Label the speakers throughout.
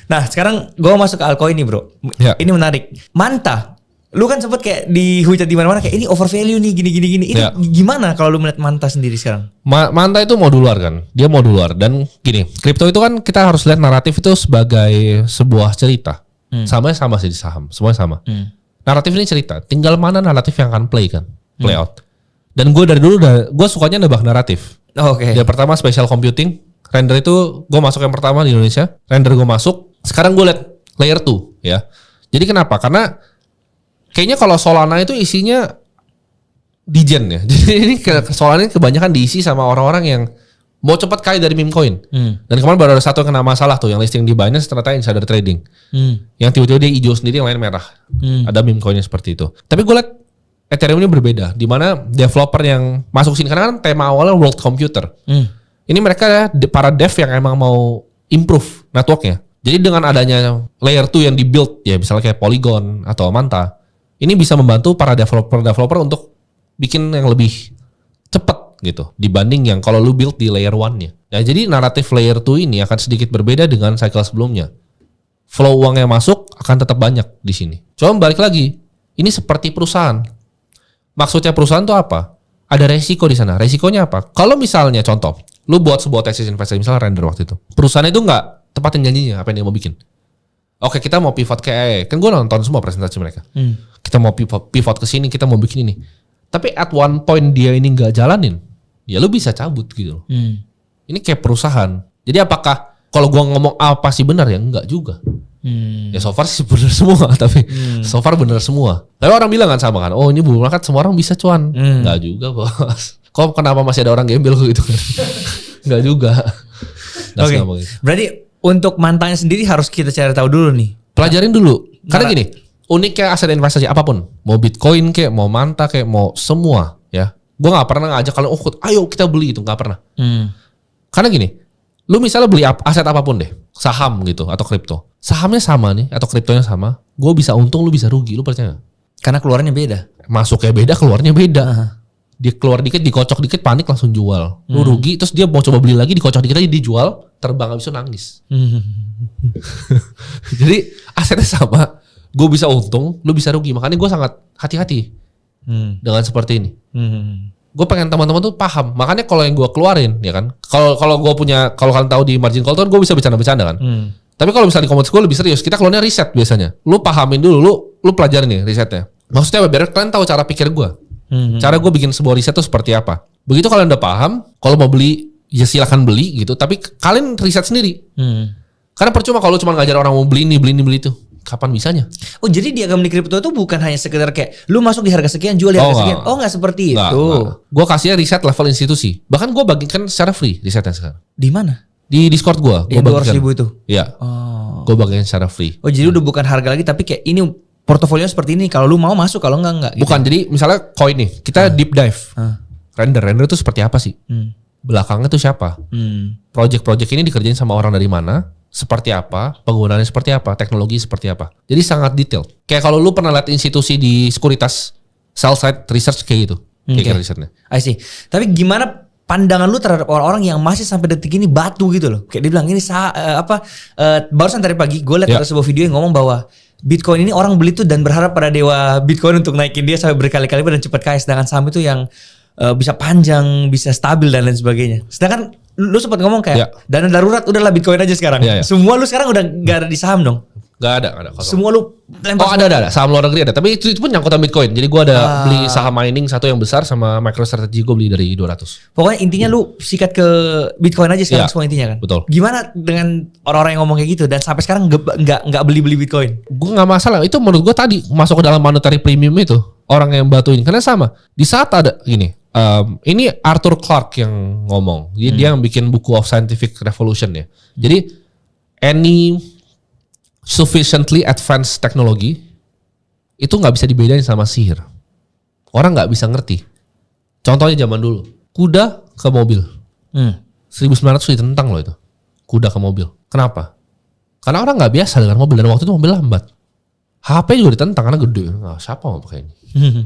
Speaker 1: Nah sekarang gue masuk ke altcoin nih bro.
Speaker 2: Ya.
Speaker 1: Ini menarik. Manta, lu kan sempet kayak dihujat di mana-mana kayak ini overvalue nih gini. Ini
Speaker 2: Ya.
Speaker 1: gimana kalau lu melihat Manta sendiri sekarang?
Speaker 2: Manta itu modular kan, dia modular dan gini, kripto itu kan kita harus lihat naratif itu sebagai sebuah cerita. Sama sih di saham, semuanya sama. Naratif ini cerita, tinggal mana naratif yang akan play out. Dan gue dari dulu gue sukanya nebak naratif.
Speaker 1: Oke.
Speaker 2: Yang pertama spatial computing, render itu gue masuk yang pertama di Indonesia, render gue masuk. Sekarang gue lihat layer 2 ya. Jadi kenapa? Karena kayaknya kalau Solana itu isinya digen ya. Jadi ini Solana ini kebanyakan diisi sama orang-orang yang mau cepat kaya dari meme coin. Dan kemarin baru ada satu yang kena masalah tuh, yang listing di Binance ternyata insider trading. Yang tiba-tiba dia hijau sendiri, yang lain merah. Ada meme coinnya seperti itu. Tapi gue lihat Ethereum ini berbeda, di mana developer yang masuk sini karena kan tema awalnya world computer. Ini mereka para dev yang emang mau improve networknya. Jadi dengan adanya layer 2 yang dibuild ya misalnya kayak Polygon atau Manta, ini bisa membantu para developer untuk bikin yang lebih cepat gitu dibanding yang kalau lu build di layer 1-nya. Ya, jadi naratif layer 2 ini akan sedikit berbeda dengan cycle sebelumnya. Flow uang yang masuk akan tetap banyak di sini. Coba balik lagi, ini seperti perusahaan. Maksudnya perusahaan itu apa? Ada resiko di sana. Resikonya apa? Kalau misalnya contoh, lu buat sebuah tesis investasi, misalnya render waktu itu. Perusahaan itu nggak tepatin janjinya apa yang dia mau bikin. Oke, kita mau pivot ke AI. Kan gue nonton semua presentasi mereka. Kita mau pivot ke sini, kita mau bikin ini. Tapi at one point dia ini nggak jalanin, ya lu bisa cabut gitu loh. Ini kayak perusahaan. Jadi apakah kalau gua ngomong apa sih benar ya? Enggak juga. Ya so far sih benar semua, tapi so far benar semua. Tapi orang bilang kan sama kan, oh ini bull market semua orang bisa cuan. Enggak juga bos. Kok kenapa masih ada orang gembel gitu kan? Enggak juga.
Speaker 1: Oke. Berarti untuk Mantanya sendiri harus kita cari tahu dulu nih.
Speaker 2: Pelajarin dulu. Karena gini, uniknya aset investasi apapun, mau Bitcoin kayak, mau Manta kayak, mau semua ya. Gue nggak pernah ngajak kalian, oh ayo kita beli itu, nggak pernah. Karena gini, lu misalnya beli aset apapun deh, saham gitu atau kripto, sahamnya sama nih atau kriptonya sama, gue bisa untung, lu bisa rugi, lu percaya nggak?
Speaker 1: Karena keluarnya beda.
Speaker 2: Masuknya beda, keluarnya beda. Dia keluar dikit, dikocok dikit, panik langsung jual. Lu rugi, terus dia mau coba beli lagi, dikocok dikit aja dijual, terbang habis itu nangis. Jadi asetnya sama, gue bisa untung, lu bisa rugi. Makanya gue sangat hati-hati dengan seperti ini. Gue pengen teman-teman tuh paham. Makanya kalau yang gue keluarin, ya kan, kalau gue punya, kalau kalian tahu di margin call tuh kan gue bisa bercanda-bercanda kan. Tapi kalau misalnya di komunitas gue lebih serius, kita keluarnya riset biasanya. Lu pahamin dulu, lu pelajarin nih risetnya. Maksudnya biar kalian tahu cara pikir gue. Cara gue bikin sebuah riset tuh seperti apa. Begitu kalian udah paham, kalau mau beli ya silakan beli gitu. Tapi kalian riset sendiri. Karena percuma kalau cuma ngajar orang mau beli ini itu. Kapan bisanya? Oh
Speaker 1: jadi diagam di kripto itu bukan hanya sekedar kayak lu masuk di harga sekian, jual di harga sekian. Oh nggak seperti itu.
Speaker 2: Gue kasihnya riset level institusi. Bahkan gue bagikan secara free risetnya sekarang.
Speaker 1: Di mana?
Speaker 2: Di Discord gue.
Speaker 1: Yang 200.000 itu?
Speaker 2: Iya.
Speaker 1: Oh.
Speaker 2: Gue bagikan secara free.
Speaker 1: Oh jadi udah bukan harga lagi, tapi kayak ini portofolio seperti ini. Kalau lu mau masuk, kalau enggak. Gitu.
Speaker 2: Bukan. Jadi misalnya koin nih, kita deep dive. Render itu seperti apa sih? Belakangnya tuh siapa? Project-project ini dikerjain sama orang dari mana? Seperti apa, penggunaannya seperti apa, teknologi seperti apa. Jadi sangat detail. Kayak kalau lu pernah lihat institusi di sekuritas sell side research kayak gitu. Kayak risetnya.
Speaker 1: I see. Tapi gimana pandangan lu terhadap orang-orang yang masih sampai detik ini batu gitu loh. Kayak dia bilang ini barusan tadi pagi gue lihat ada sebuah video yang ngomong bahwa Bitcoin ini orang beli tuh dan berharap pada dewa Bitcoin untuk naikin dia sampai berkali-kali dan cepat kaya. Sedangkan saham itu yang bisa panjang, bisa stabil dan lain sebagainya. Sedangkan lu sempat ngomong kayak dana darurat udahlah Bitcoin aja sekarang. Semua lu sekarang udah gak ada di saham dong? Gak ada. Kosong. Semua lu lempar.
Speaker 2: Oh ada. Saham luar negeri ada. Tapi itu pun nyangkutan Bitcoin. Jadi gue ada beli saham mining satu yang besar sama MicroStrategy gue beli dari 200.
Speaker 1: Pokoknya intinya lu sikat ke Bitcoin aja sekarang semua intinya kan?
Speaker 2: Betul.
Speaker 1: Gimana dengan orang-orang yang ngomong kayak gitu dan sampai sekarang nggak beli Bitcoin?
Speaker 2: Gue nggak masalah. Itu menurut gue tadi masuk ke dalam monetary premium itu orang yang batuin. Karena sama. Di saat ada gini. Ini Arthur Clarke yang ngomong. Dia yang bikin buku of Scientific Revolution ya. Jadi any sufficiently advanced technology itu nggak bisa dibedain sama sihir. Orang nggak bisa ngerti. Contohnya zaman dulu, kuda ke mobil. 1900 ditentang loh itu. Kuda ke mobil. Kenapa? Karena orang nggak biasa dengan mobil dan waktu itu mobil lambat. HP juga ditentang karena gede. Nah, siapa mau pakai ini?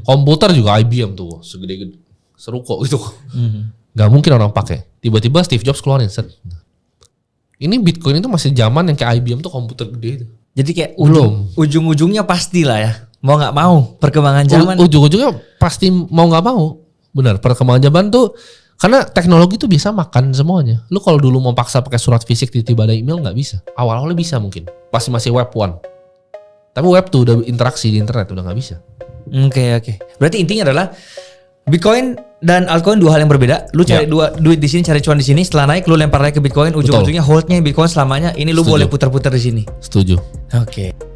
Speaker 2: Komputer juga IBM tuh segede-gede. Seruko gitu. Gak mungkin orang pakai. Tiba-tiba Steve Jobs keluarin set. Ini Bitcoin itu masih zaman yang kayak IBM tuh komputer gede itu.
Speaker 1: Jadi kayak
Speaker 2: Belum.
Speaker 1: ujung-ujungnya pasti lah ya. Mau nggak mau perkembangan zaman.
Speaker 2: Ujung-ujungnya pasti mau nggak mau. Benar, perkembangan zaman tuh karena teknologi tuh bisa makan semuanya. Lu kalau dulu mau paksa pakai surat fisik tiba-tiba ada email nggak bisa. Awal-awalnya bisa mungkin. Pasti masih web 1. Tapi web 2 udah interaksi di internet udah nggak bisa.
Speaker 1: Oke. Berarti intinya adalah Bitcoin dan altcoin dua hal yang berbeda. Lu cari duit di sini, cari cuan di sini. Setelah naik lu lempar lagi ke Bitcoin. Ujung-ujungnya holdnya Bitcoin selamanya. Ini lu
Speaker 2: Setuju.
Speaker 1: boleh putar-putar di sini.
Speaker 2: Setuju.
Speaker 1: Oke.